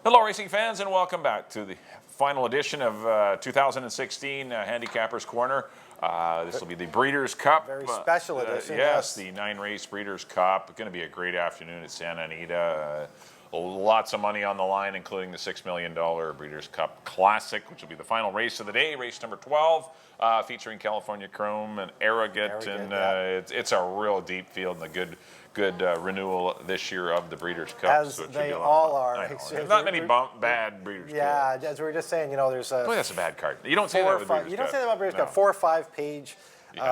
Hello, racing fans, and welcome back to the final edition of 2016 Handicappers Corner. This will be the Breeders' Cup. Very special edition. Yes, the 9-race Breeders' Cup. It's going to be a great afternoon at Santa Anita. Lots of money on the line, including the $6 million Breeders' Cup Classic, which will be the final race of the day, race number 12, featuring California Chrome and Arrogant. It's a real deep field and a good renewal this year of the Breeders' Cup. As so they all are. There's not many bad Breeders' Cup. Yeah, as we were just saying, there's a... Boy, that's a bad card. You don't say that about Breeders' Cup. You don't say that about Breeders' Cup. 4 or 5 page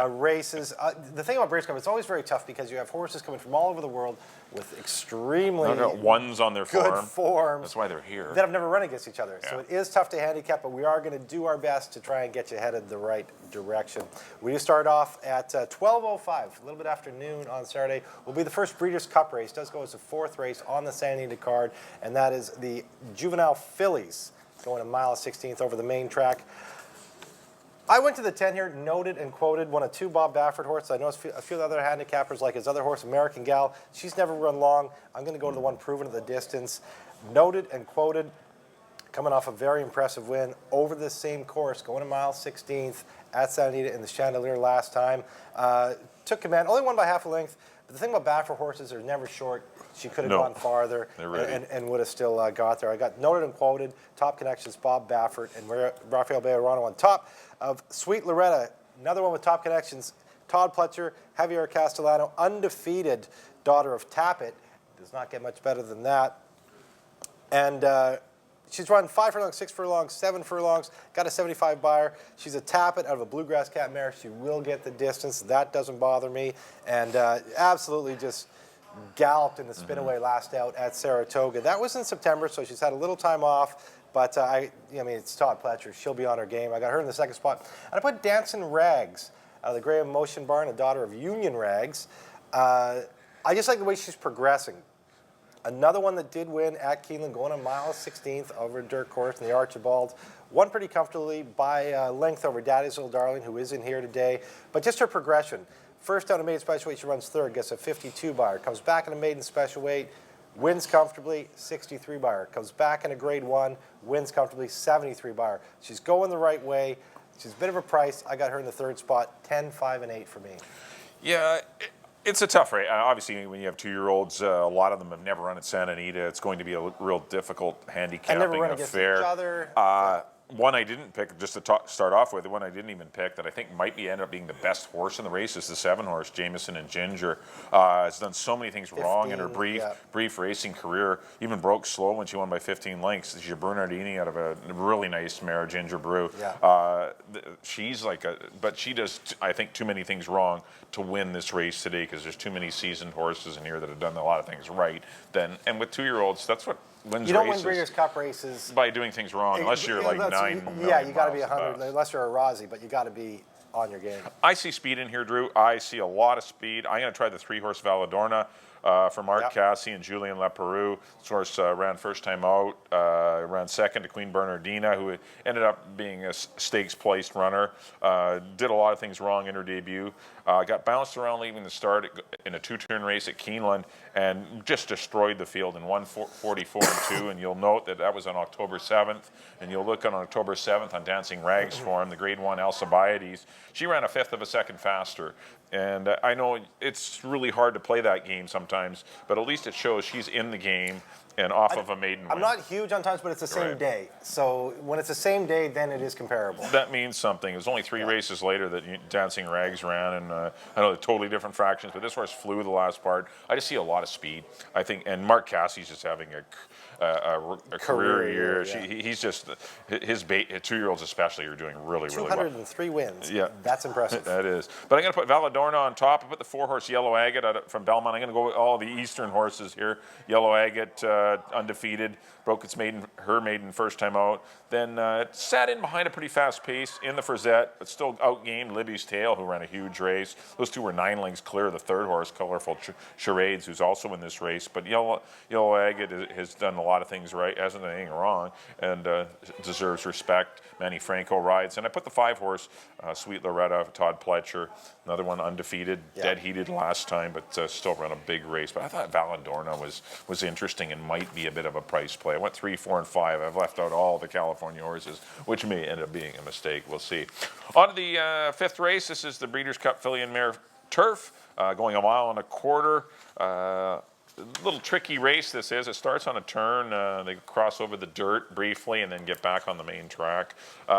races. The thing about Breeders' Cup, it's always very tough because you have horses coming from all over the world with extremely ones on their good forms. That's why they're here. That have never run against each other. Yeah. So it is tough to handicap, but we are going to do our best to try and get you headed the right direction. We start off at 12:05, a little bit after noon on Saturday. Will be the first Breeders' Cup race. It does go as the 4th race on the Santa Anita card, and that is the Juvenile Fillies going a mile 16th over the main track. I went to the 10 here, noted and quoted one of 2 Bob Baffert horses. I know a few of the other handicappers, like his other horse, American Gal. She's never run long. I'm going to go to the one proven at the distance. Noted and quoted, coming off a very impressive win over this same course, going a mile 16th at Santa Anita in the Chandelier last time. Took command, only won by half a length. But the thing about Baffert horses, they're never short. She could have gone farther and would have still got there. I got noted and quoted, Top Connections, Bob Baffert, and Rafael Bejarano on top of Sweet Loretta, another one with Top Connections, Todd Pletcher, Javier Castellano, undefeated daughter of Tappet. Does not get much better than that. And she's run 5 furlongs, 6 furlongs, 7 furlongs, got a 75 buyer. She's a Tappet out of a Bluegrass Cat mare. She will get the distance. That doesn't bother me. And absolutely just galloped in the spin-away last out at Saratoga. That was in September, so she's had a little time off. But, I mean, it's Todd Pletcher. She'll be on her game. I got her in the 2nd spot. And I put Dancing Rags, the Graham Motion Barn, a daughter of Union Rags. I just like the way she's progressing. Another one that did win at Keeneland, going a mile 16th over a dirt course in the Archibald. Won pretty comfortably by length over Daddy's Little Darling, who is in here today. But just her progression. First out of maiden special weight, she runs 3rd, gets a 52 buyer. Comes back in a maiden special weight, wins comfortably, 63 buyer. Comes back in a grade 1, wins comfortably, 73 buyer. She's going the right way. She's a bit of a price. I got her in the 3rd spot, 10, 5, and 8 for me. Yeah, it's a tough race. Obviously, when you have 2-year-olds, a lot of them have never run at Santa Anita. It's going to be a real difficult handicapping and never run against affair. Each other. One I didn't pick, just to start off with, one I didn't even pick that I think might end up being the best horse in the race is the 7-horse, Jameson and Ginger. Has done so many things wrong in her brief racing career. Even broke slow when she won by 15 lengths. She's a Bernardini out of a really nice mare, Ginger Brew. Yeah. She's but she does, I think, too many things wrong to win this race today because there's too many seasoned horses in here that have done a lot of things right. And with 2-year-olds, that's what wins you don't races. Win Breeders' Cup races by doing things wrong, unless you're like 9 million. Yeah, you got to be 100, unless you're a Rossi, but you got to be on your game. I see speed in here, Drew. I see a lot of speed. I'm going to try the 3-horse Valadorna for Mark Cassie and Julien Leperoux. This horse ran first time out, ran 2nd to Queen Bernardina, who ended up being a stakes-placed runner. Did a lot of things wrong in her debut. Got bounced around leaving the start in a 2-turn race at Keeneland and just destroyed the field in 1:44.2. And you'll note that was on October 7th. And you'll look on October 7th on Dancing Rags form, the Grade 1 Alcibiades. She ran a 1/5 of a second faster. And I know it's really hard to play that game sometimes, but at least it shows she's in the game and off of a maiden win. I'm not huge on times, but it's the same day. So when it's the same day, then it is comparable. That means something. It was only 3 races later that Dancing Rags ran, and I know they're totally different fractions, but this horse flew the last part. I just see a lot of speed, I think, and Mark Cassie's just having a career year. He's just, his 2-year-olds especially are doing really, really well. 203 wins. Yeah. That's impressive. That is. But I'm going to put Valadorna on top. I put the 4-horse Yellow Agate from Belmont. I'm going to go with all the Eastern horses here. Yellow Agate, undefeated, broke her maiden first time out. Then sat in behind a pretty fast pace in the Frisette, but still outgained Libby's Tail, who ran a huge race. Those 2 were 9 lengths clear of the 3rd horse, Colorful Charades, who's also in this race. But Yellow Agate has done a lot of things right, hasn't done anything wrong, and deserves respect. Manny Franco rides. And I put the 5-horse Sweet Loretta, Todd Pletcher, Another one undefeated, dead heated last time, but still run a big race. But I thought Valladorna was interesting and might be a bit of a price play. I went 3, 4, and 5. I've left out all the California horses, which may end up being a mistake. We'll see. On to the 5th race. This is the Breeders' Cup Filly and Mare Turf, going 1.25 miles. A little tricky race this is. It starts on a turn. They cross over the dirt briefly and then get back on the main track. The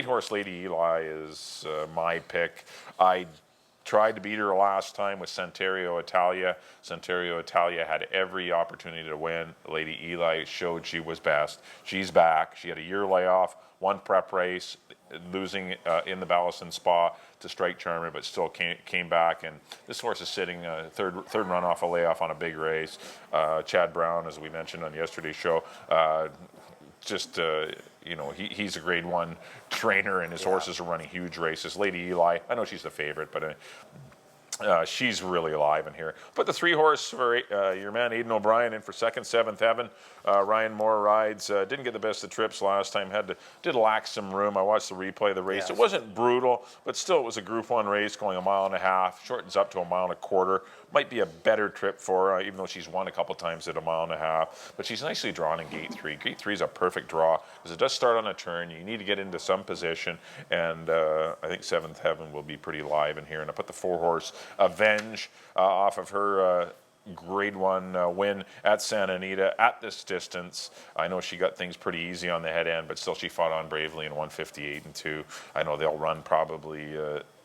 8-horse Lady Eli is my pick. I tried to beat her last time with Santerio Italia. Santerio Italia had every opportunity to win. Lady Eli showed she was best. She's back. She had a year layoff, one prep race, losing in the Ballison Spa to Strike Charmer, but still came back. And this horse is sitting third run off a layoff on a big race. Chad Brown, as we mentioned on yesterday's show, he's a grade 1 trainer, and his horses are running huge races. Lady Eli, I know she's the favorite, but she's really alive in here. Put the 3-horse for your man Aidan O'Brien in for second, 7th Heaven. Ryan Moore rides. Didn't get the best of trips last time. Did lack some room. I watched the replay of the race. It wasn't brutal, but still it was a Group 1 race going 1.5 miles. Shortens up to 1.25 miles. Might be a better trip for her, even though she's won a couple times at 1.5 miles. But she's nicely drawn in Gate 3. Gate 3 is a perfect draw because it does start on a turn. You need to get into some position, and I think 7th Heaven will be pretty live in here. And I put the 4-horse Avenge off of her grade 1 win at Santa Anita at this distance. I know she got things pretty easy on the head end, but still she fought on bravely in 1:58 and 2. I know they'll run probably.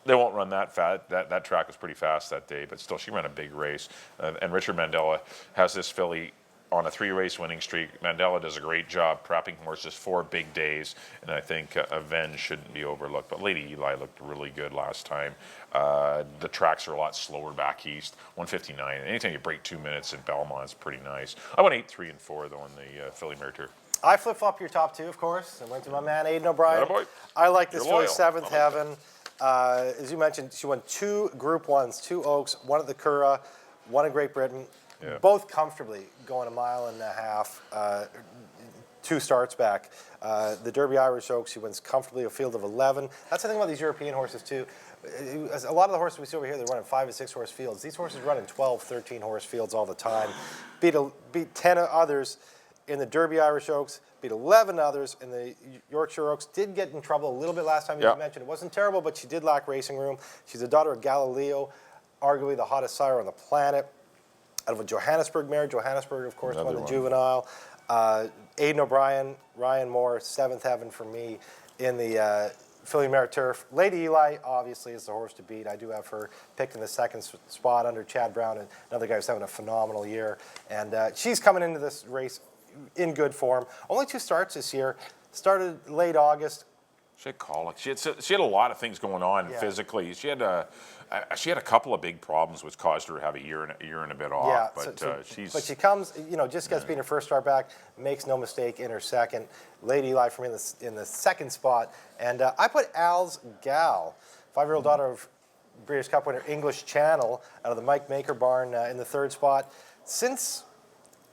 They won't run that fast. That track was pretty fast that day, but still she ran a big race. And Richard Mandela has this filly on a 3-race winning streak. Mandela does a great job prepping horses for big days, and I think Avenge shouldn't be overlooked. But Lady Eli looked really good last time. The tracks are a lot slower back east, 1:59. Anytime you break 2 minutes in Belmont, it's pretty nice. I went 8, 3, and 4 though in the Filly Mare Turf. I flip-flop your top 2, of course, and went to my man Aidan O'Brien. Attaboy. I like this You're filly, loyal. 7th Heaven. As you mentioned, she won 2 Group 1s, 2 Oaks, 1 at the Curragh, 1 in Great Britain. Yeah. Both comfortably going 1.5 miles, 2 starts back. The Derby Irish Oaks, she wins comfortably a field of 11. That's the thing about these European horses too. A lot of the horses we see over here, they run in 5 and 6 horse fields. These horses run in 12, 13 horse fields all the time. Beat 10 others in the Derby Irish Oaks, beat 11 others in the Yorkshire Oaks. Did get in trouble a little bit last time, as you mentioned. It wasn't terrible, but she did lack racing room. She's the daughter of Galileo, arguably the hottest sire on the planet. Out of a Johannesburg mare. Johannesburg, of course, won the Juvenile. Aidan O'Brien, Ryan Moore, 7th Heaven for me in the Filly Mare Turf. Lady Eli, obviously, is the horse to beat. I do have her picked in the 2nd spot under Chad Brown, and another guy who's having a phenomenal year. And she's coming into this race in good form. Only 2 starts this year. Started late August. She had colic. She had a lot of things going on physically. She had a couple of big problems, which caused her to have a year and a bit off. Yeah, but she comes, just gets being her first start back, makes no mistake in her second. Lady Eli for me in the 2nd spot, and I put Al's Gal, 5-year-old daughter of Breeders' Cup winner English Channel, out of the Mike Maker barn in the 3rd spot. Since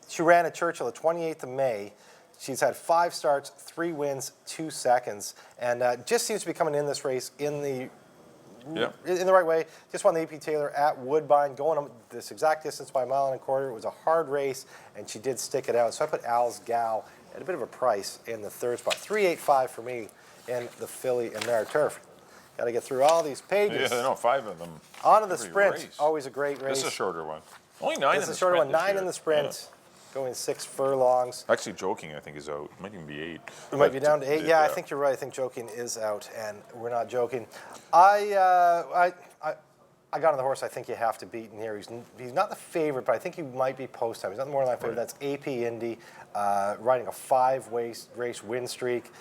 she ran at Churchill the 28th of May. She's had 5 starts, 3 wins, 2 seconds, and just seems to be coming in this race in the right way. Just won the AP Taylor at Woodbine, going this exact distance by 1.25 miles. It was a hard race, and she did stick it out. So I put Al's Gal at a bit of a price in the 3rd spot. 385 for me in the Filly and Mare Turf. Got to get through all these pages. Yeah, 5 of them. On to the Sprint. Race. Always a great race. This is a shorter one. Only 9 in the sprint. This is a shorter one. 9 year. in the Sprint. Going 6 furlongs. Actually, Joking, I think, is out. It might even be 8. It might be down to 8. Yeah, I think you're right. I think Joking is out, and we're not joking. I got on the horse I think you have to beat in here. He's not the favorite, but I think he might be post time. He's not the more line favorite. That's AP Indy, riding a 5-race win streak,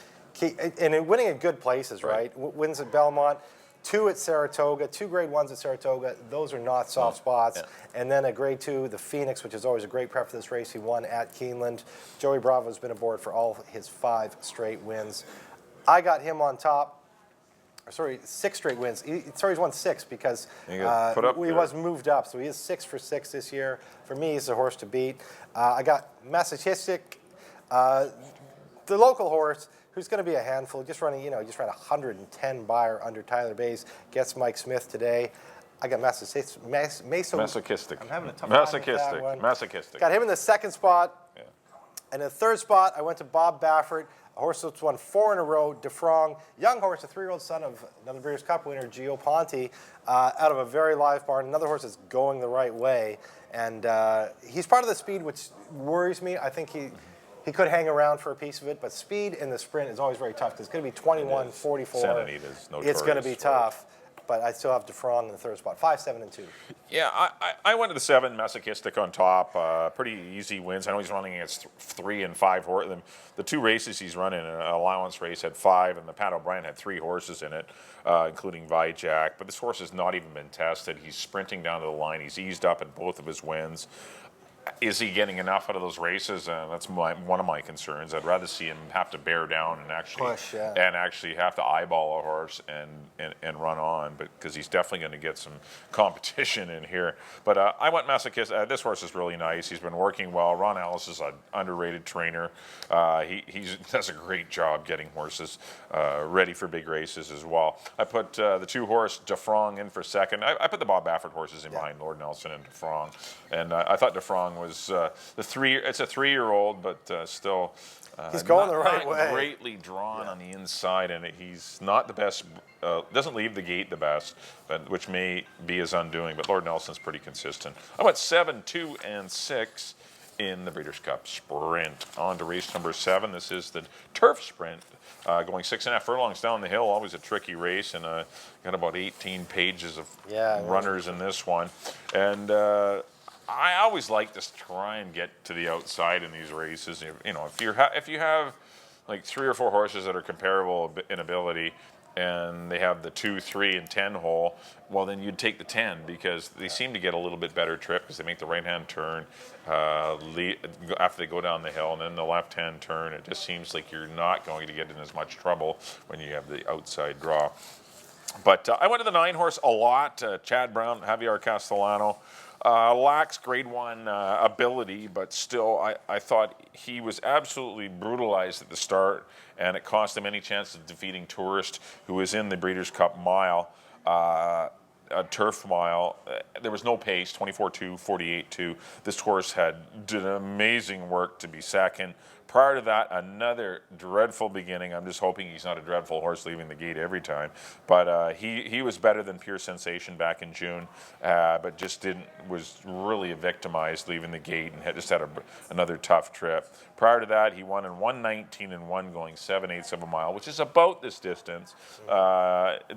and winning at good places, right? Wins at Belmont. 2 at Saratoga, 2 grade 1s at Saratoga. Those are not soft spots. Yeah. And then a grade 2, the Phoenix, which is always a great prep for this race. He won at Keeneland. Joey Bravo's been aboard for all his 5 straight wins. I got him on top. Sorry, 6 straight wins. He's won 6 because he was moved up. So he is 6 for 6 this year. For me, he's a horse to beat. I got Massachusetts, the local horse, who's going to be a handful. Just running, just ran 110 Beyer under Tyler Bays. Gets Mike Smith today. I got masochistic. Masochistic. I'm having a tough time with that one. Masochistic. Got him in the second spot. Yeah. And in the third spot, I went to Bob Baffert, a horse that's won 4 in a row, DeFrong, young horse, a 3-year-old son of another Breeders' Cup winner, Gio Ponte, out of a very live barn. Another horse that's going the right way. And he's part of the speed, which worries me. I think he could hang around for a piece of it, but speed in the sprint is always very tough because it's going to be 21, 44. Santa Anita's notorious. It's going to be tough. But I still have DeFrong in the third spot, 5, 7, and 2. Yeah, I went to the 7, Masochistic on top. Pretty easy wins. I know he's running against 3 and 5 horses. The 2 races he's running, an allowance race had 5, and the Pat O'Brien had 3 horses in it, including Vijak. But this horse has not even been tested. He's sprinting down to the line. He's eased up in both of his wins. Is he getting enough out of those races? That's one of my concerns. I'd rather see him have to bear down and actually push, yeah. and actually have to eyeball a horse and run on, but because he's definitely going to get some competition in here. But I went Masochist. This horse is really nice. He's been working well. Ron Ellis is an underrated trainer. He does a great job getting horses ready for big races as well. I put the 2 horse DeFrong in for second. I put the Bob Baffert horses in behind Lord Nelson and DeFrong, and I thought DeFrong was the 3. It's a 3-year-old, but still. He's going the right way. Greatly drawn on the inside, and he's not the best. Doesn't leave the gate the best, but which may be his undoing. But Lord Nelson's pretty consistent. I went 7, 2, and 6 in the Breeders' Cup Sprint. On to race number 7. This is the Turf Sprint, going 6.5 furlongs down the hill. Always a tricky race, and got about 18 pages of runners in this one, and. I always like to try and get to the outside in these races. If you have like 3 or 4 horses that are comparable in ability, and they have the 2, 3, and 10 hole, well then you'd take the 10 because they seem to get a little bit better trip because they make the right-hand turn after they go down the hill, and then the left-hand turn. It just seems like you're not going to get in as much trouble when you have the outside draw. But I went to the 9 horse a lot. Chad Brown, Javier Castellano. Lacks grade 1 ability, but still I thought he was absolutely brutalized at the start, and it cost him any chance of defeating Tourist, who was in the Breeders' Cup Mile, a turf mile. There was no pace, 24-2, 48-2. This horse did amazing work to be second. Prior to that, another dreadful beginning. I'm just hoping he's not a dreadful horse leaving the gate every time. But he was better than Pure Sensation back in June, but was really victimized leaving the gate and just had another tough trip. Prior to that, he won in 1:19-1 going 7/8 of a mile, which is about this distance,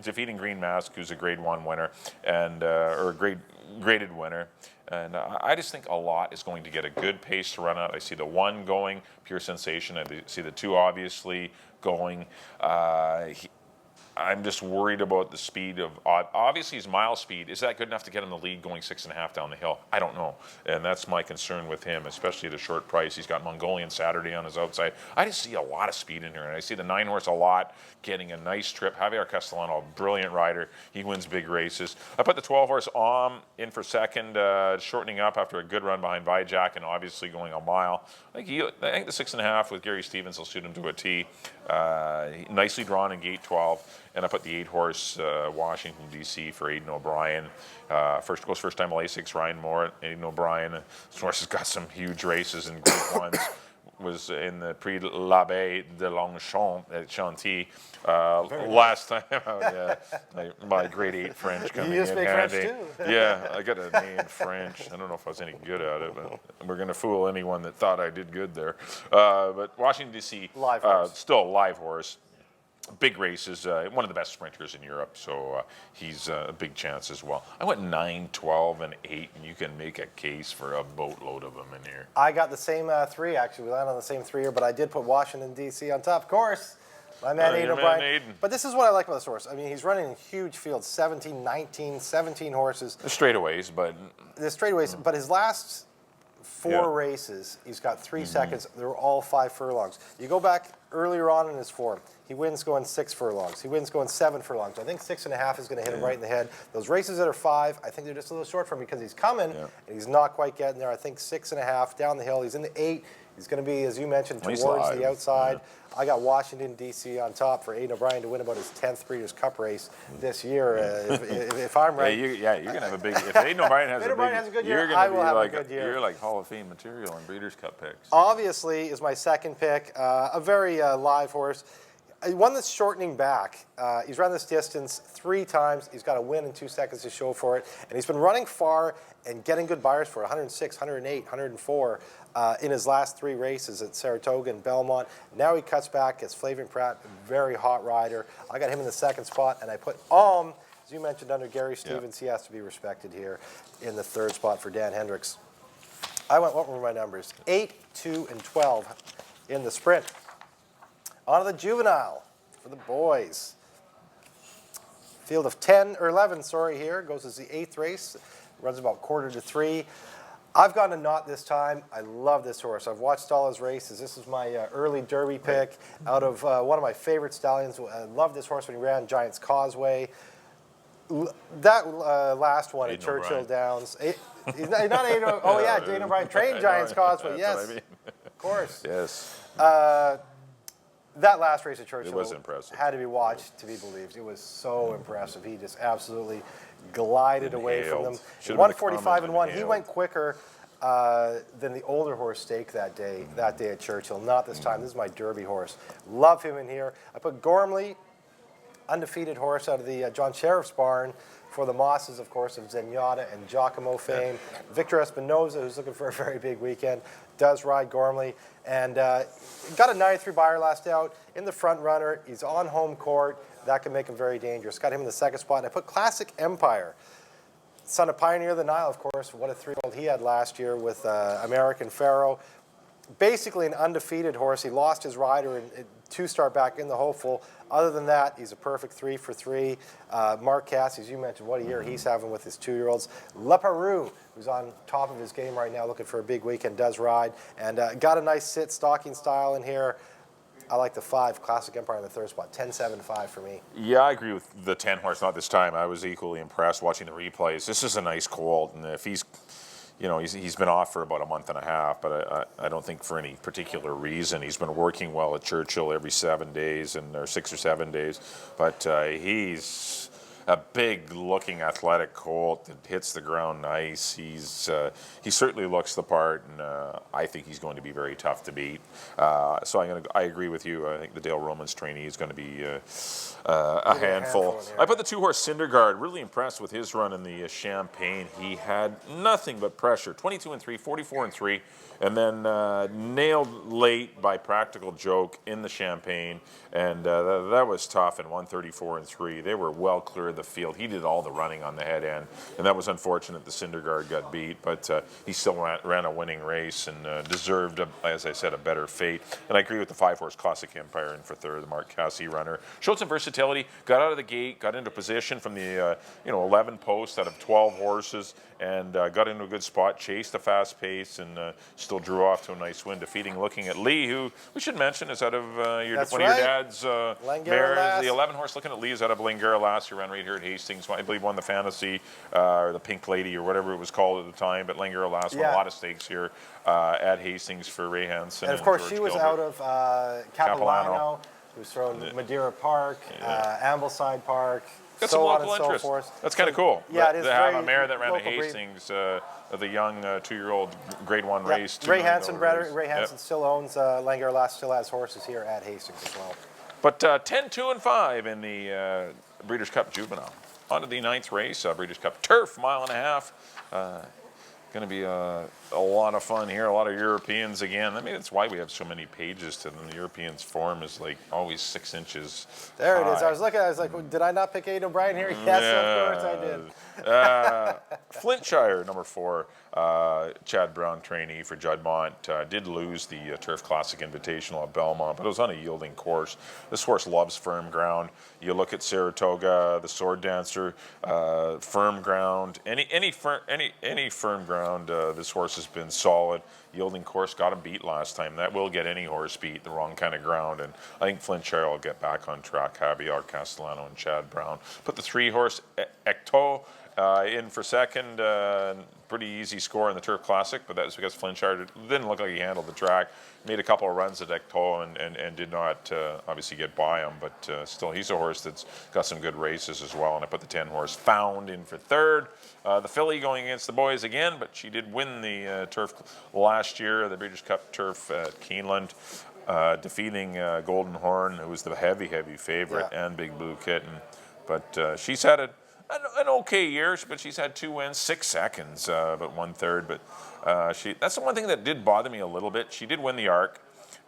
defeating Green Mask, who's a grade 1 winner, or a graded winner. And I just think a lot is going to get a good pace to run out. I see the 1 going, Pure Sensation. I see the 2 obviously going. I'm just worried about the speed of, obviously his mile speed. Is that good enough to get him the lead going 6.5 down the hill? I don't know. And that's my concern with him, especially at a short price. He's got Mongolian Saturday on his outside. I just see a lot of speed in here. And I see the 9 horse a lot getting a nice trip. Javier Castellano, a brilliant rider. He wins big races. I put the 12 horse in for second, shortening up after a good run behind Vijak and obviously going a mile. I think the 6.5 with Gary Stevens will suit him to a T. Nicely drawn in gate 12. And I put the 8 horse Washington, D.C. for Aidan O'Brien. First time Lasix, Ryan Moore, Aidan O'Brien. This horse has got some huge races in Group 1s. Was in the Prix de l'Abbé de Longchamp at Chantilly last time. My grade 8 French coming in. You speak handy. French too. Yeah, I got a name in French. I don't know if I was any good at it, but we're going to fool anyone that thought I did good there. But Washington, D.C., still a live horse. Big races, one of the best sprinters in Europe, so he's a big chance as well. I went 9, 12, and 8, and you can make a case for a boatload of them in here. I got the same 3, actually. We landed on the same 3 here, but I did put Washington, D.C. on top. Of course, my man Aidan O'Brien. But this is what I like about this horse. I mean, he's running in huge fields, 17, 19, 17 horses. The straightaways, but... But his last 4 races, he's got 3 seconds. They were all 5 furlongs. You go back earlier on in his form. He wins going 6 furlongs. He wins going 7 furlongs. I think 6.5 is going to hit him right in the head. Those races that are 5, I think they're just a little short for him because he's coming and he's not quite getting there. I think 6.5 down the hill. He's in the 8. He's going to be, as you mentioned, He's towards live. the outside. I got Washington, D.C. on top for Aidan O'Brien to win about his 10th Breeders' Cup race this year. If I'm right. Yeah, you're going to have a big... If Aidan O'Brien has, a good year, you're I going to will be have a like, good year. you're like Hall of Fame material in Breeders' Cup picks. Obviously is my second pick, a very live horse. One that's shortening back. He's run this distance 3 times. He's got a win in 2 seconds to show for it. And he's been running far and getting good buyers for 106, 108, 104 in his last 3 races at Saratoga and Belmont. Now he cuts back, gets Flavien Prat, very hot rider. I got him in the second spot, and I put Alm, as you mentioned, under Gary Stevens. He has to be respected here in the third spot for Dan Hendricks. What were my numbers? 8, 2, and 12 in the sprint. On to the Juvenile for the boys. Field of 10 or 11, here. Goes as the 8th race. Runs about 2:45. I've gone a knot this time. I love this horse. I've watched all his races. This is my early Derby pick out of one of my favorite stallions. I love this horse when he ran Giant's Causeway. That last one at Churchill Downs. He's not Aidan. Oh yeah, Aidan O'Brien trained Giant's Causeway. Yes, what I mean. Of course. Yes. That last race at Churchill was impressive. Had to be watched to be believed. It was so impressive. He just absolutely glided away from them. 145-1. He went quicker than the older horse Stake that day at Churchill. Not this time. This is my Derby horse. Love him in here. I put Gormley, undefeated horse out of the John Sheriff's barn for the Mosses, of course, of Zenyatta and Giacomo fame. Victor Espinoza, who's looking for a very big weekend, does ride Gormley. And got a 93 buyer last out in the front runner. He's on home court. That can make him very dangerous. Got him in the second spot. And I put Classic Empire. Son of Pioneer of the Nile, of course. What a 3-year-old he had last year with American Pharaoh. Basically an undefeated horse. He lost his rider in 2-start back in the hopeful. Other than that, he's a perfect 3 for 3. Mark Cass, as you mentioned, what a year he's having with his 2-year-olds. Leparoux, who's on top of his game right now, looking for a big weekend, does ride. And got a nice sit, stalking style in here. I like the 5, Classic Empire in the third spot, 10-7-5 for me. Yeah, I agree with the 10 horse, not this time. I was equally impressed watching the replays. This is a nice colt, and if he's, he's been off for about a month and a half, but I don't think for any particular reason. He's been working well at Churchill every 7 days, or 6 or 7 days, but he's a big-looking athletic colt that hits the ground nice. He certainly looks the part, and I think he's going to be very tough to beat. So I agree with you. I think the Dale Romans trainee is going to be a handful. I put the 2-horse Cindergaard. Really impressed with his run in the Champagne. He had nothing but pressure. 22-3, 44-3, and then nailed late by Practical Joke in the Champagne, and that was tough. In 134-3, they were well clear of the field. He did all the running on the head end, and that was unfortunate. The Cindergaard got beat, but he still ran a winning race and deserved, as I said, a better fate. And I agree with the 5-horse Classic Empire in for third, the Mark Cassey runner. Showed some versatility. Got out of the gate, got into position from the 11 post out of 12 horses, and got into a good spot. Chased a fast pace and still drew off to a nice win, defeating Looking at Lee, who we should mention is out of one of your dad's mares. The 11-horse Looking at Lee is out of Langara last year, ran right here at Hastings. I believe won the Fantasy or the Pink Lady or whatever it was called at the time. But Langara last won a lot of stakes here at Hastings for Ray Hansen. And of course, she was out of Capilano, who's thrown Madeira Park, Ambleside Park. Got some local interest. That's kind of cool. Yeah, it is. To have a mare that ran at Hastings, the young 2-year-old Grade 1 race. Ray Hansen, Ray Hansen still owns Langara Last, still has horses here at Hastings as well. But 10-2-5 in the Breeders' Cup Juvenile. On to the 9th race, Breeders' Cup Turf, 1.5 miles. Going to be a lot of fun here. A lot of Europeans again. I mean, that's why we have so many pages to them. The Europeans' form is like always 6 inches. There high. It is. I was looking. I was like, did I not pick Aidan O'Brien here? Yes, of course I did. Flintshire, number 4, Chad Brown trainee for Juddmonte, did lose the Turf Classic Invitational at Belmont, but it was on a yielding course. This horse loves firm ground. You look at Saratoga, the Sword Dancer, firm ground. Any firm ground, this horse has been solid. Yielding course, got him beat last time. That will get any horse beat, the wrong kind of ground, and I think Flintshire will get back on track. Javier Castellano and Chad Brown. Put the 3-horse Ecto in for second. pretty easy score in the Turf Classic, but that was because Flintshire didn't look like he handled the track. Made a couple of runs at Ecto and did not obviously get by him, but still, he's a horse that's got some good races as well. And I put the 10 horse Found in for third. The filly going against the boys again, but she did win the Turf last year, the Breeders' Cup Turf at Keeneland, defeating Golden Horn, who was the heavy favorite, and Big Blue Kitten. But she's had an okay year, but she's had 2 wins, 6 seconds, but 1/3. But that's the one thing that did bother me a little bit. She did win the Arc,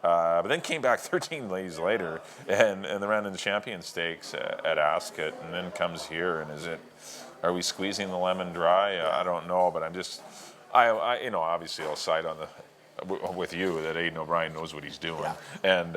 but then came back 13 days later and ran in the Champion Stakes at Ascot, and then comes here. And are we squeezing the lemon dry? I don't know, but I'm just, obviously I'll side on with you that Aidan O'Brien knows what he's doing, and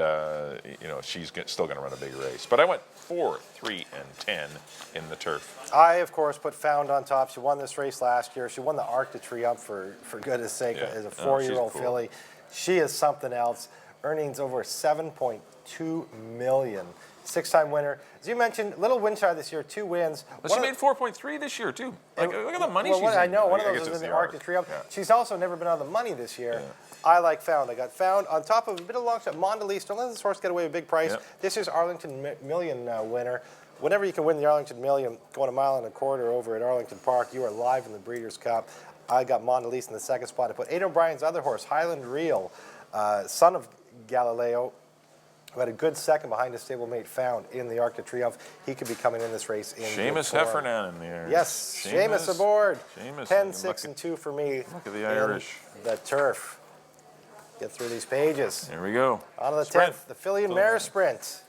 she's still going to run a big race. But I went 4, 3, and 10 in the Turf. I, of course, put Found on top. She won this race last year. She won the Arc de Triomphe, for goodness sake, as a 4-year-old cool. filly. She is something else. Earnings over $7.2 million. 6-time winner. As you mentioned, Little Winshire this year, 2 wins. But she made 4.3 this year, too. Look at the money she's in. I know, one of those is in the Arc de Triomphe. She's also never been out of the money this year. I like Found. I got Found on top of a bit of long shot. Mondelez. Don't let this horse get away with a big price. This year's Arlington Million winner. Whenever you can win the Arlington Million, going 1.25 miles over at Arlington Park, you are live in the Breeders' Cup. I got Mondelez in the second spot. I put Aidan O'Brien's other horse, Highland Reel, son of Galileo, who had a good second behind his stablemate Found in the Arc de Triomphe. He could be coming in this race in Seamus Heffernan in there. Yes, Seamus aboard. Seamus. 10, 6, and 2 for me. Look at the Irish. The Turf. Get through these pages. Here we go. On to the 10th, the filly and Mare Sprint.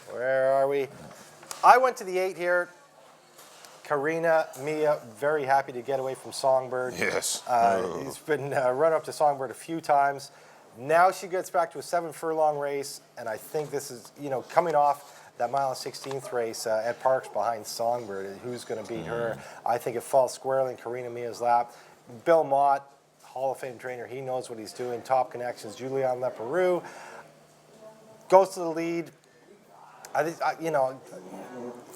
Where are we? I went to the 8 here. Karina Mia, very happy to get away from Songbird. Yes. He's been run up to Songbird a few times. Now she gets back to a 7-furlong race, and I think this is, coming off that 1/16 race at Parks behind Songbird. Who's going to beat her? I think it falls squarely in Karina Mia's lap. Bill Mott, Hall of Fame trainer, he knows what he's doing. Top connections. Julian Leperoux goes to the lead. I think,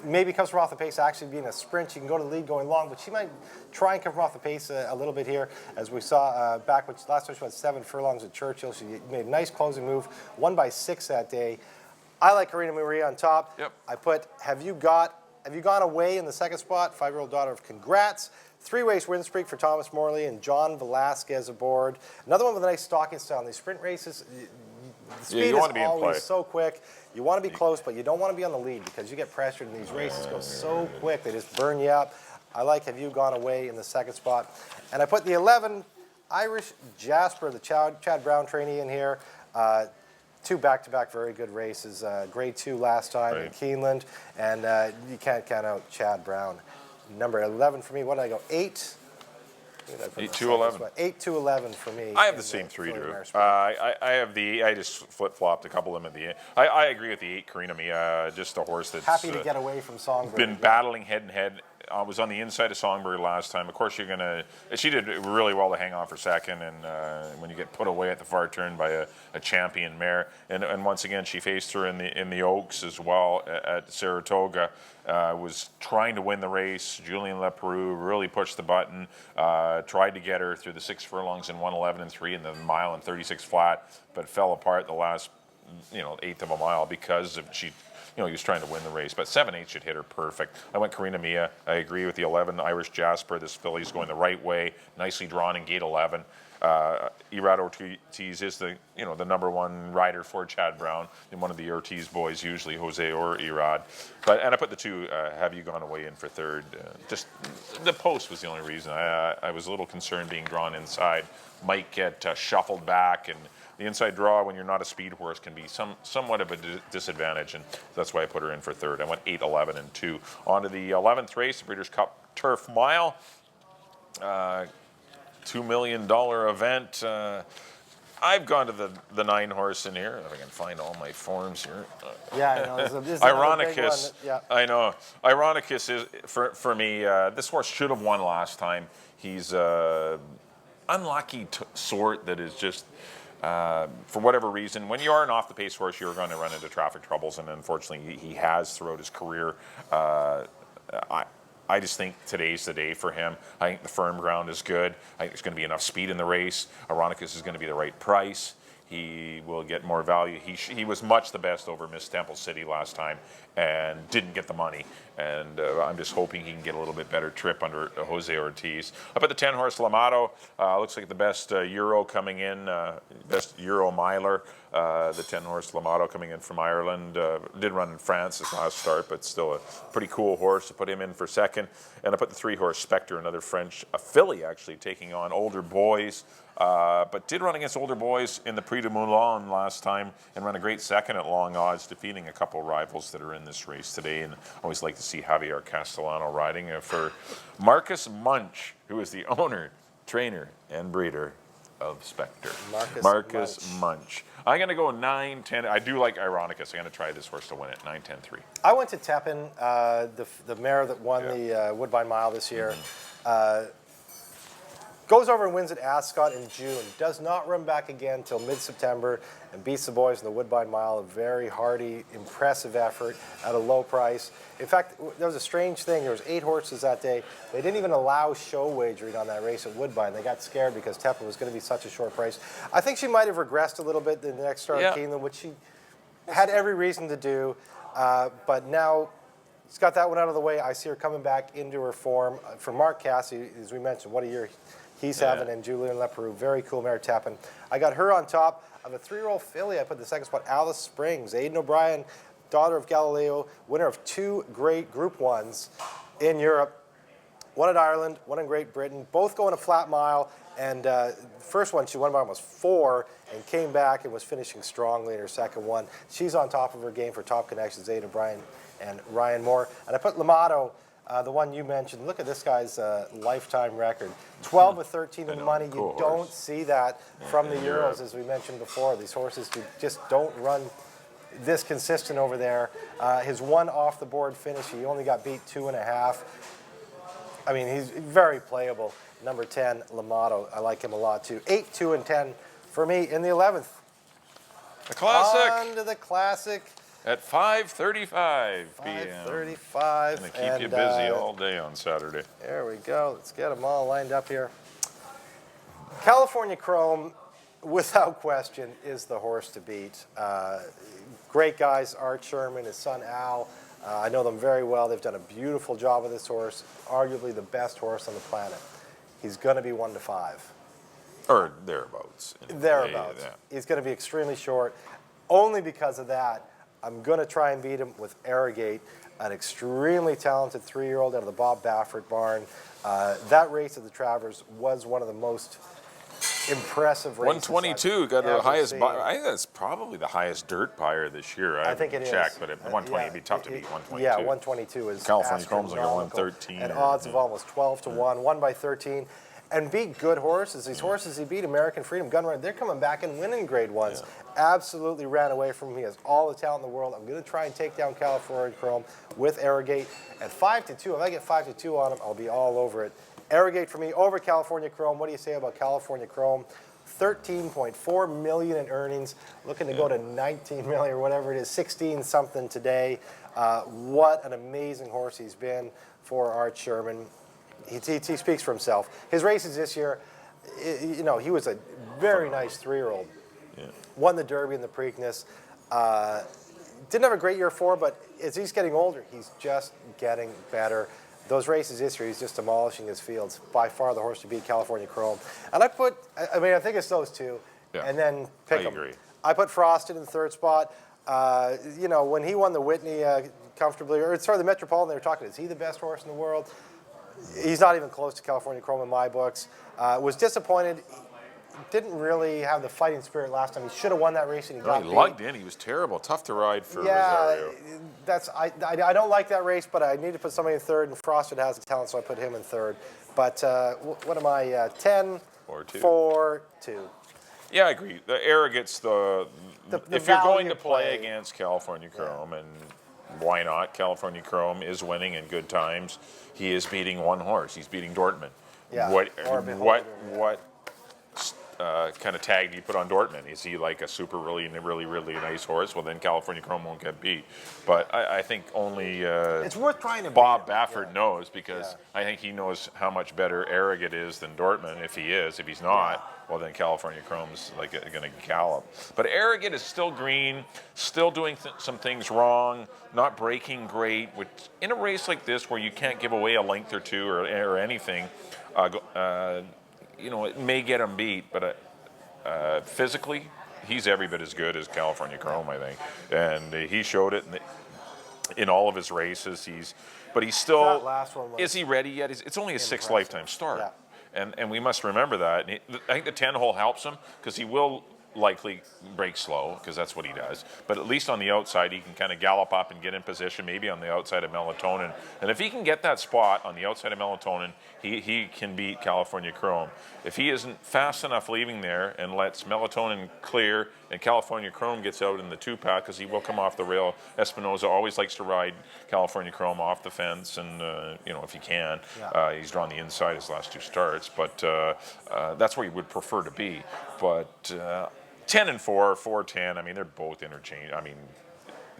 maybe comes from off the pace actually being a sprint. She can go to the lead going long, but she might try and come from off the pace a little bit here. As we saw back when last time she went 7 furlongs at Churchill, she made a nice closing move, won by 6 that day. I like Karina Maria on top. Yep. I put Have You Gone Away in the second spot, 5-year-old daughter of Congrats. 3-race win streak for Thomas Morley and John Velasquez aboard. Another one with a nice stalking style. In these sprint races, the speed is always so quick. You want to be close, but you don't want to be on the lead because you get pressured and these races go so quick. They just burn you up. I like Have You Gone Away in the second spot. And I put the 11, Irish Jasper, the Chad Brown trainee in here. 2 back-to-back very good races. Grade 2 last time in Keeneland. And you can't count out Chad Brown. Number 11 for me. What did I go? 8? 8 to 11. 8 to 11 for me. I have the same 3, Drew. I just flip-flopped a couple of them at the end. I agree with the 8, Karina Mia. Just a horse that's happy to get away from Songbird. Been battling head-and-head. Was on the inside of Songbird last time. Of course, she did really well to hang on for second, and when you get put away at the far turn by a champion mare, and once again she faced her in the Oaks as well at Saratoga. Was trying to win the race. Julian Leperoux really pushed the button. Tried to get her through the 6 furlongs in 1:11 and 3 in the mile and 36 flat, but fell apart the last 1/8 of a mile because of he was trying to win the race. But 7/8 should hit her perfect. I went Karina Mia. I agree with the 11, Irish Jasper. This filly's going the right way, nicely drawn in gate 11. Erod Ortiz is the number 1 rider for Chad Brown, and one of the Ortiz boys, usually Jose or Erod. And I put the 2, Have You Gone Away in for third. Just the post was the only reason. I was a little concerned being drawn inside. Might get shuffled back, and the inside draw when you're not a speed horse can be somewhat of a disadvantage, and that's why I put her in for third. I went 8, 11, and 2. On to the 11th race, the Breeders' Cup Turf Mile. $2 million event. I've gone to the 9 horse in here. If I can find all my forms here. Yeah, I know. This is Ironicus. Yeah. I know. Ironicus is for me. This horse should have won last time. He's unlucky sort that is just. For whatever reason, when you are an off-the-pace horse, you're going to run into traffic troubles, and unfortunately, he has throughout his career. I just think today's the day for him. I think the firm ground is good. I think there's going to be enough speed in the race. Ironicus is going to be the right price. He will get more value. He was much the best over Miss Temple City last time and didn't get the money. And I'm just hoping he can get a little bit better trip under Jose Ortiz. Up at the 10-horse Lamato, looks like the best Euro coming in, best Euro miler. The 10-horse Lamato coming in from Ireland. Did run in France his last start, but still a pretty cool horse to put him in for second. And I put the 3-horse Spectre, another French, a filly actually, taking on Older Boys. But did run against Older Boys in the Prix de Moulin last time and run a great second at long odds, defeating a couple rivals that are in this race today. And I always like to see Javier Castellano riding for Marcus Munch, who is the owner, trainer, and breeder of Spectre. Marcus Munch. I'm going to go 9-10. I do like Ironicus. I'm going to try this horse to win it. 9-10-3. I went to Tepin, the mare that won the Woodbine Mile this year. Goes over and wins at Ascot in June. Does not run back again until mid-September and beats the boys in the Woodbine Mile. A very hardy, impressive effort at a low price. In fact, there was a strange thing. There was 8 horses that day. They didn't even allow show wagering on that race at Woodbine. They got scared because Tepin was going to be such a short price. I think she might have regressed a little bit in the next start of Keeneland, which she had every reason to do. But now she's got that one out of the way. I see her coming back into her form. For Mark Cassidy, as we mentioned, what a year he's having, and Julian Leperoux, very cool mare Tepin. I got her on top of a 3-year-old filly. I put the second spot, Alice Springs. Aidan O'Brien, daughter of Galileo, winner of 2 great Group 1s in Europe. One in Ireland, one in Great Britain, both going a flat mile. And first one, she won by almost 4 and came back and was finishing strongly in her second one. She's on top of her game for top connections, Aidan O'Brien and Ryan Moore. And I put Lamato, the one you mentioned. Look at this guy's lifetime record. 12 with 13 in the money. You don't see that from the Euros, as we mentioned before. These horses just don't run this consistent over there. His one off-the-board finish, he only got beat 2.5. I mean, he's very playable. Number 10, Lamato. I like him a lot, too. 8, 2, and 10 for me in the 11th. The Classic. On to the Classic. At 5:35 p.m. 5:35. Going to keep you busy all day on Saturday. There we go. Let's get them all lined up here. California Chrome, without question, is the horse to beat. Great guys, Art Sherman, his son Al. I know them very well. They've done a beautiful job with this horse. Arguably the best horse on the planet. He's going to be 1-5. Or thereabouts. Thereabouts. He's going to be extremely short. Only because of that, I'm going to try and beat him with Arrogate, an extremely talented 3-year-old out of the Bob Baffert barn. That race at the Travers was one of the most impressive races. 122 got the highest. I think that's probably the highest dirt buyer this year. I think it checked, is. but at 120 it'd be tough to beat 122. Yeah, 122 is California Chrome's like a 113. And odds of almost 12 to 1, won by 13. And beat good horses. These horses he beat, American Freedom, Gunrunner, they're coming back and winning grade 1s. Absolutely ran away from him. He has all the talent in the world. I'm going to try and take down California Chrome with Arrogate. At 5-2, if I get 5-2 on him, I'll be all over it. Arrogate for me over California Chrome. What do you say about California Chrome? 13.4 million in earnings, looking to go to 19 million or whatever it is, 16 something today. What an amazing horse he's been for Art Sherman. He speaks for himself. His races this year, you know, he was a very nice 3-year-old. Won the Derby and the Preakness. Didn't have a great year 4, but as he's getting older, he's just getting better. Those races this year, he's just demolishing his fields. By far the horse to beat, California Chrome. And I think it's those two. Yeah. And then pick them. I agree. I put Frosted in the 3rd spot. You know, when he won the Whitney comfortably, or sorry, the Metropolitan, they were talking, is he the best horse in the world? He's not even close to California Chrome in my books. Was disappointed. Didn't really have the fighting spirit last time. He should have won that race, and he got beat. He lugged in. He was terrible. Tough to ride for Rosario. I don't like that race, but I need to put somebody in 3rd, and Frosted has the talent, so I put him in 3rd. But what am I? 10, 4, 2. Yeah, I agree. The Arrogate's if you're going to play against California Chrome, and why not? California Chrome is winning in good times. He is beating one horse. He's beating Dortmund. Yeah. What kind of tag do you put on Dortmund? Is he like a super really nice horse? Well, then California Chrome won't get beat. But I think only it's worth trying to Bob beat him. Baffert knows, because I think he knows how much better Arrogate is than Dortmund. If he is, if he's not, well, then California Chrome's like going to gallop. But Arrogate is still green, still doing some things wrong, not breaking great. Which in a race like this where you can't give away a length or two or anything, it may get him beat, but physically, he's every bit as good as California Chrome, I think, and he showed it in all of his races. But he's still. That last one was is he ready yet? It's only his sixth lifetime start, and we must remember that. And I think the 10 hole helps him, because he will likely break slow, because that's what he does. But at least on the outside, he can kind of gallop up and get in position, maybe on the outside of Melatonin. And if he can get that spot on the outside of Melatonin, he can beat California Chrome. If he isn't fast enough leaving there and lets Melatonin clear and California Chrome gets out in the 2-pack, because he will come off the rail. Espinoza always likes to ride California Chrome off the fence, and if he can. He's drawn the inside his last 2 starts, but that's where he would prefer to be. But 10 and 4, 4-10. I mean, they're both interchangeable. I mean,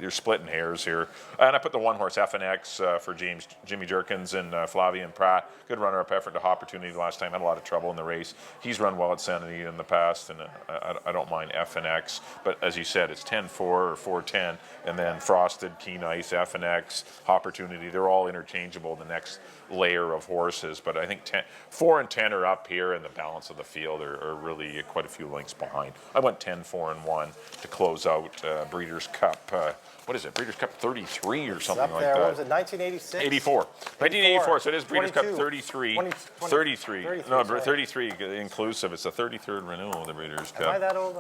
you're splitting hairs here. And I put the 1-horse FNX for Jimmy Jerkins and Flavian Pratt. Good runner-up effort to Opportunity last time. Had a lot of trouble in the race. He's run well at Santa Anita in the past, and I don't mind FNX. But as you said, it's 10-4 or 4-10, and then Frosted, Keen Ice, FNX, Opportunity. They're all interchangeable. The next layer of horses, but I think 4 and 10 are up here, and the balance of the field are really quite a few lengths behind. I went 10, 4, and 1 to close out Breeders' Cup. What is it? Breeders' Cup 33 or something like that. What was it? 1986. 84. 1984. So it is Breeders' Cup 33. 33. No, 33 inclusive. It's the 33rd renewal of the Breeders' Cup. Am I that old?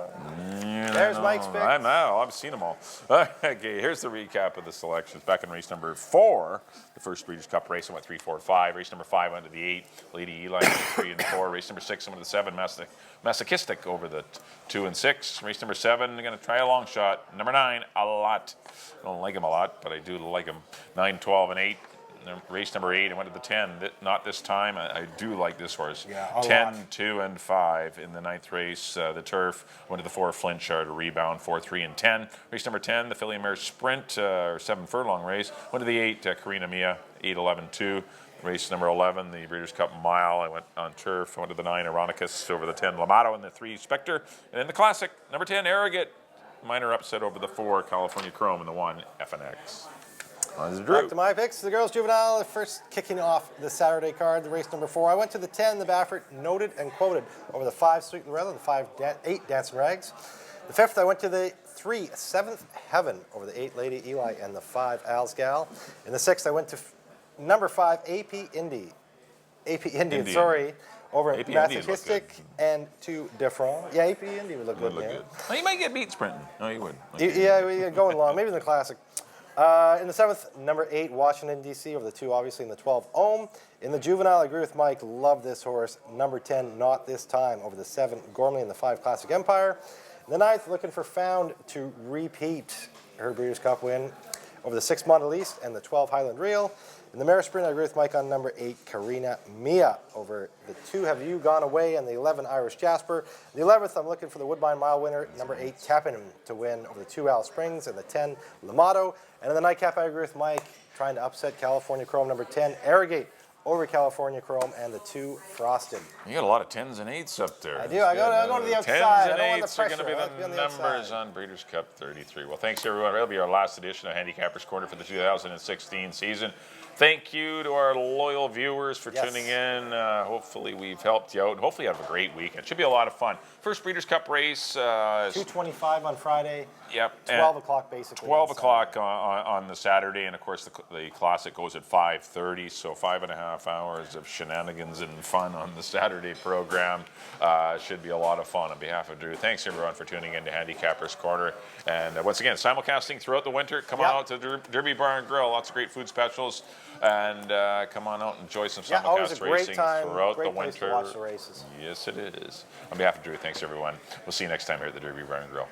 There's Mike's picks. I know. I've seen them all. Okay, here's the recap of the selections. Back in race number 4, the first Breeders' Cup race, I went 3, 4, 5. Race number 5 went to the 8. Lady Eli went to 3 and 4. Race number 6 went to the 7. Masochistic over the 2 and 6. Race number 7, I'm going to try a long shot. Number 9, a lot. I don't like him a lot, but I do like him. 9, 12, and 8. Race number 8, I went to the 10. Not this time. I do like this horse. 10, 2, and 5 in the 9th race. The Turf went to the 4 Flintshire to rebound 4, 3, and 10. Race number 10, the Filly Mare Sprint, or 7 furlong race. Went to the 8, Karina Mia, 8, 11, 2. Race number 11, the Breeders' Cup Mile. I went on turf. I went to the 9 Ironicus over the 10 Lamato and the 3 Spectre. And then the Classic, number 10 Arrogate. Minor upset over the 4 California Chrome and the 1 FNX. Back to my picks. The girls' juvenile, first kicking off the Saturday card, the race number 4. I went to the 10, the Baffert, noted and quoted over the 5 Sweet and Loretta, the 8 Dancing Rags. The 5th, I went to the 3 Seventh Heaven over the 8 Lady Eli and the 5 Al's Gal. In the 6th, I went to number 5 AP Indian, over AP Masochistic and 2 Different. Yeah, AP Indy would look good. Well, you might get beat sprinting. No, you would. Yeah, we're going long. Maybe in the Classic. In the 7th, number 8, Washington, D.C. over the 2, obviously, in the 12, Ohm. In the juvenile, I agree with Mike. Love this horse. Number 10, Not This Time, over the 7, Gormley, and the 5, Classic Empire. In the 9th, looking for Found to repeat her Breeders' Cup win over the 6, Mondelez, and the 12, Highland Reel. In the Mare Sprint, I agree with Mike on number 8, Karina Mia, over the 2, Have You Gone Away, and the 11, Irish Jasper. The 11th, I'm looking for the Woodbine Mile winner, number 8, Tappin to win over the 2, Alice Springs, and the 10, Lamato. And in the nightcap, I agree with Mike, trying to upset California Chrome, number 10, Arrogate, over California Chrome, and the 2, Frosted. You got a lot of 10s and 8s up there. I do. I go to the outside. 10s and I don't want 8s the are going to be pressure. the numbers on Breeders' Cup 33. Well, thanks, everyone. That'll be our last edition of Handicappers Corner for the 2016 season. Thank you to our loyal viewers for tuning in. Hopefully we've helped you out. And hopefully you have a great weekend. Should be a lot of fun. First Breeders' Cup race. 2:25 on Friday. Yep. 12 o'clock basically. 12 o'clock on the Saturday. And, of course, the Classic goes at 5:30. So 5.5 hours of shenanigans and fun on the Saturday program. Should be a lot of fun. On behalf of Drew, thanks, everyone, for tuning in to Handicappers Corner. And once again, simulcasting throughout the winter. Come on out to the Derby Bar and Grill. Lots of great food specials. And come on out and enjoy some simulcast racing throughout the winter. To watch the races. Yes, it is. On behalf of Drew, thanks, everyone. We'll see you next time here at the Derby Bar and Grill.